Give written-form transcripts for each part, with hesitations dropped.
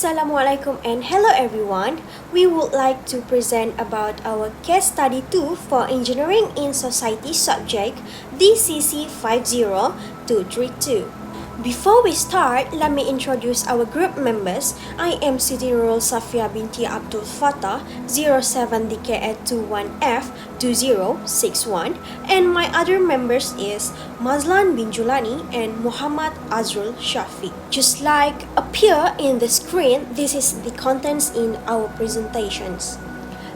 Assalamualaikum and hello everyone. We would like to present about our case study 2 for Engineering in Society subject DCC50232. Before we start, let me introduce our group members. I am Siti Nurul Safia binti Abdul Fattah 07DKA21F2061 and my other members is Mazlan bin Julani and Muhammad Azrul Shafi. Just like appear in the screen, this is the contents in our presentations.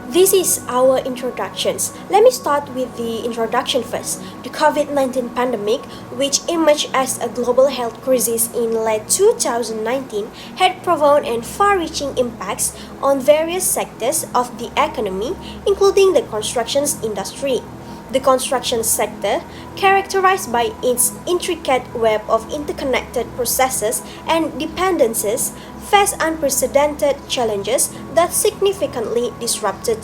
This is our introductions. Let me start with the introduction first. The COVID-19 pandemic, which emerged as a global health crisis in late 2019, had profound and far-reaching impacts on various sectors of the economy, including the construction industry. The construction sector, characterized by its intricate web of interconnected processes and dependencies, faced unprecedented challenges that significantly disrupted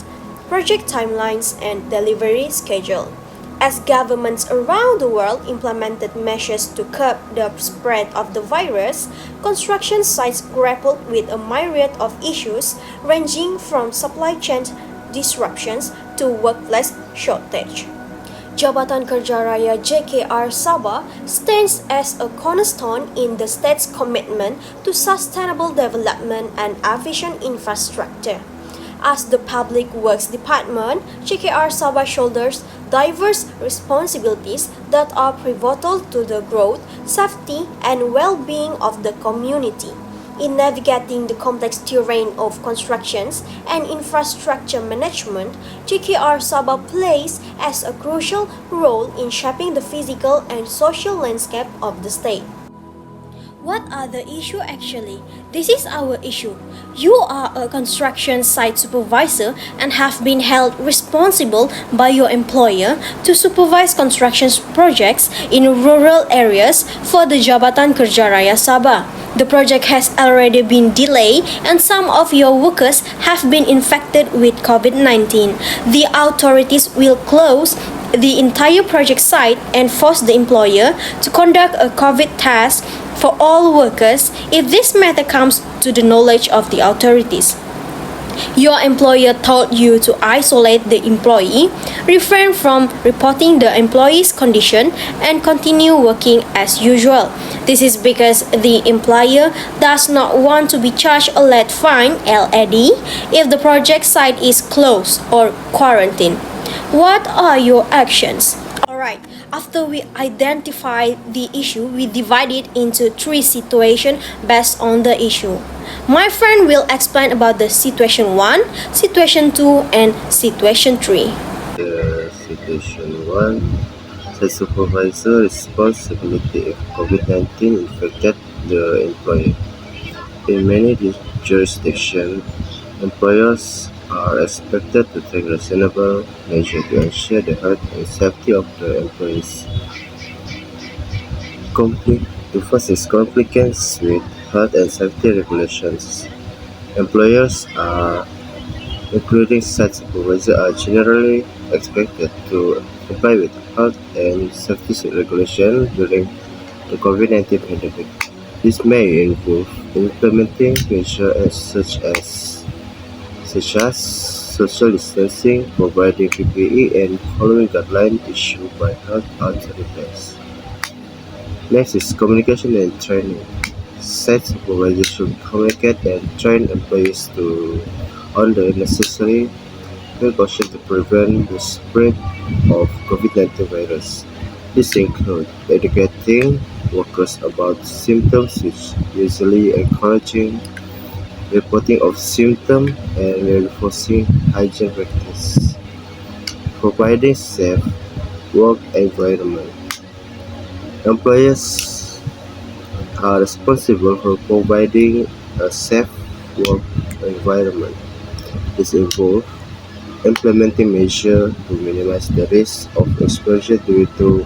project timelines and delivery schedule. As governments around the world implemented measures to curb the spread of the virus, construction sites grappled with a myriad of issues ranging from supply chain disruptions to workplace shortage. Jabatan Kerja Raya JKR Sabah stands as a cornerstone in the state's commitment to sustainable development and efficient infrastructure. As the Public Works Department, JKR Sabah shoulders diverse responsibilities that are pivotal to the growth, safety, and well-being of the community. In navigating the complex terrain of constructions and infrastructure management, JKR Sabah plays as a crucial role in shaping the physical and social landscape of the state. What are the issue actually? This is our issue. You are a construction site supervisor and have been held responsible by your employer to supervise construction projects in rural areas for the Jabatan Kerja Raya Sabah. The project has already been delayed and some of your workers have been infected with COVID-19. The authorities will close the entire project site and force the employer to conduct a COVID test for all workers if this matter comes to the knowledge of the authorities. Your employer told you to isolate the employee, refrain from reporting the employee's condition, and continue working as usual. This is because the employer does not want to be charged a late fine (LAD) if the project site is closed or quarantined. What are your actions? Alright, after we identify the issue, we divide it into three situations based on the issue. My friend will explain about the situation 1, situation 2, and situation 3. The situation 1, the supervisor responsibility if COVID-19 infected the employee. In many jurisdictions, employers are expected to take reasonable measures to ensure the health and safety of the employees. The first is compliance with health and safety regulations. Employers, including site supervisors, are generally expected to comply with health and safety regulations during the COVID-19 pandemic. This may involve implementing measures such as social distancing, providing PPE, and following guidelines issued by health authorities. Next is communication and training. Site supervisors should communicate and train employees on the necessary precautions to prevent the spread of COVID-19 virus. This includes educating workers about symptoms, which usually encouraging reporting of symptoms and reinforcing hygiene practices. Providing safe work environment. Employers are responsible for providing a safe work environment. This involves implementing measures to minimize the risk of exposure due to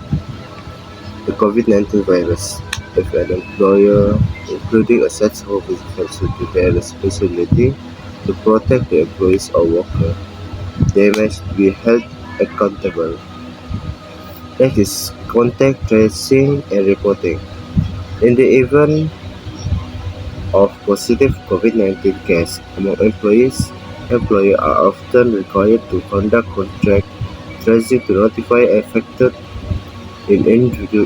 the COVID-19 virus. If an employer, including a site supervisor, should bear responsibility to protect the employees or workers, they must be held accountable. Next is contact tracing and reporting. In the event of positive COVID-19 cases among employees, employees are often required to conduct contact tracing to notify affected individual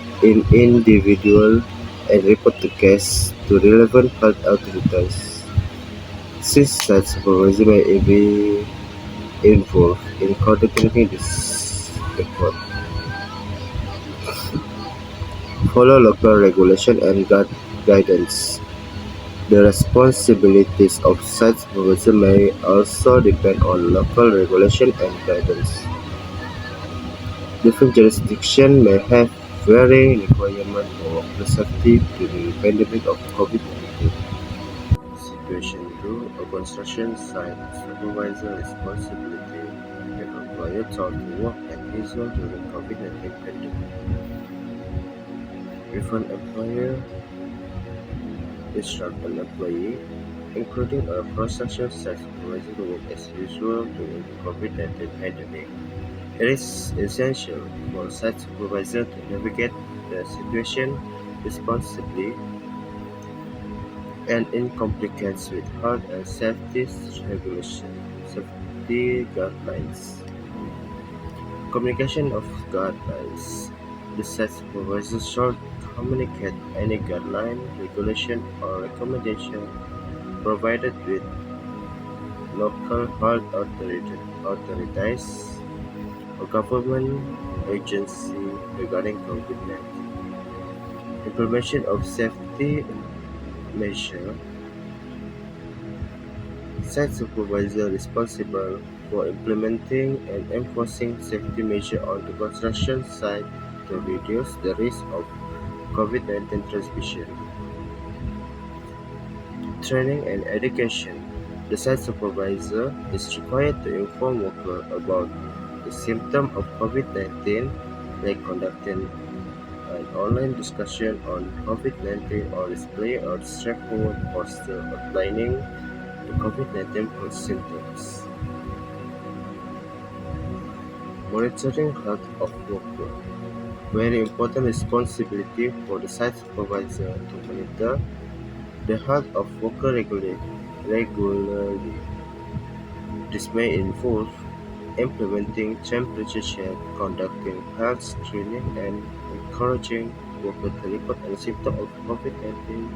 and report the case to relevant health authorities. Since site supervisor may be involved in coordinating this effort, follow local regulation and guidance. The responsibilities of site supervisor may also depend on local regulation and guidance. Different jurisdictions may have varying requirements for workplace safety during the pandemic of COVID-19. Situation 2. A construction site supervisor responsibility. An employer told to work as usual during COVID-19 pandemic. If an employer instructs an employee, including a construction site supervisor, to work as usual during the COVID-19 pandemic, it is essential for site supervisor to navigate the situation responsibly and in compliance with health and safety guidelines. Communication of guidelines. The site supervisor should communicate any guideline, regulation, or recommendation provided with local health authorities or government agency regarding COVID-19. Implementation of safety measure. Site supervisor responsible for implementing and enforcing safety measures on the construction site to reduce the risk of COVID-19 transmission. Training and education. The site supervisor is required to inform workers about the symptoms of COVID-19, like conducting an online discussion on COVID-19 or display a straightforward poster outlining the COVID-19 symptoms. Monitoring health of workers. Very important responsibility for the site supervisor to monitor the health of workers regularly. This may involve implementing temperature check, conducting health screening, and encouraging workers to report any symptoms of COVID-19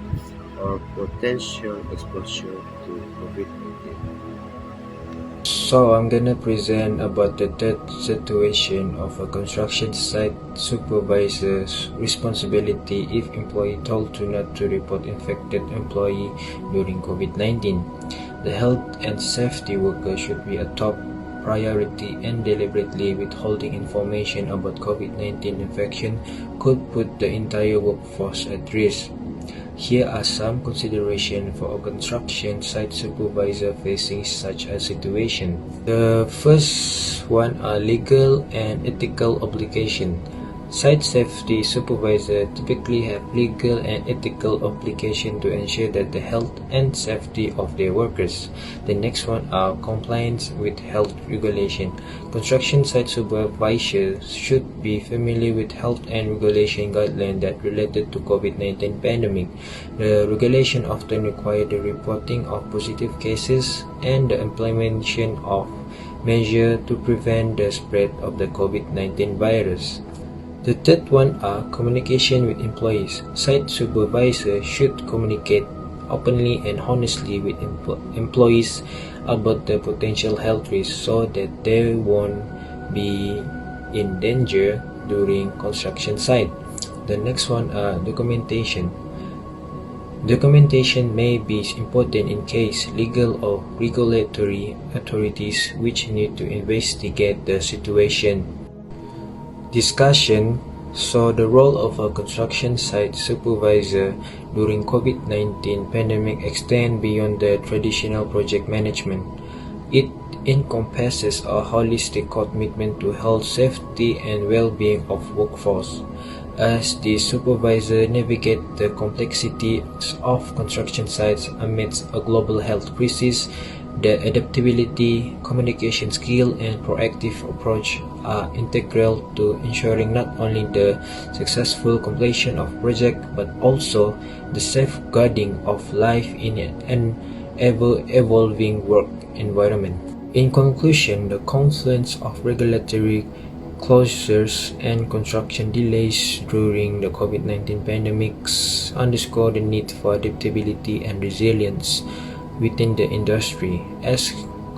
or potential exposure to COVID-19. So I'm gonna present about the third situation of a construction site supervisor's responsibility if employee told to not to report infected employee during COVID-19. The health and safety worker should be a top priority, and deliberately withholding information about COVID-19 infection could put the entire workforce at risk. Here are some considerations for a construction site supervisor facing such a situation. The first one are legal and ethical obligations. Site safety supervisors typically have legal and ethical obligations to ensure that the health and safety of their workers. The next one are compliance with health regulation. Construction site supervisors should be familiar with health and regulation guidelines that related to COVID-19 pandemic. The regulation often require the reporting of positive cases and the implementation of measures to prevent the spread of the COVID-19 virus. The third one are communication with employees. Site supervisors should communicate openly and honestly with employees about the potential health risks so that they won't be in danger during construction site. The next one are documentation. Documentation may be important in case legal or regulatory authorities which need to investigate the situation. Discussion. So the role of a construction site supervisor during COVID-19 pandemic extends beyond the traditional project management. It encompasses a holistic commitment to health, safety, and well-being of workforce. As the supervisor navigates the complexities of construction sites amidst a global health crisis, The adaptability, communication skill, and proactive approach are integral to ensuring not only the successful completion of project but also the safeguarding of life in an ever-evolving work environment. In conclusion, the confluence of regulatory closures and construction delays during the COVID-19 pandemics underscore the need for adaptability and resilience within the industry as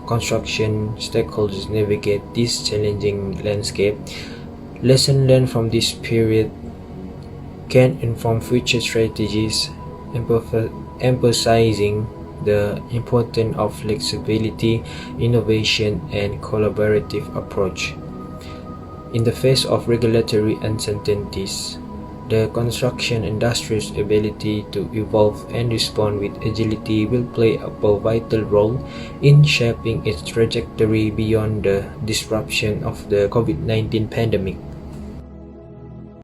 construction stakeholders navigate this challenging landscape. Lessons learned from this period can inform future strategies, emphasizing the importance of flexibility, innovation, and collaborative approach. In the face of regulatory uncertainties, the construction industry's ability to evolve and respond with agility will play a vital role in shaping its trajectory beyond the disruption of the COVID-19 pandemic.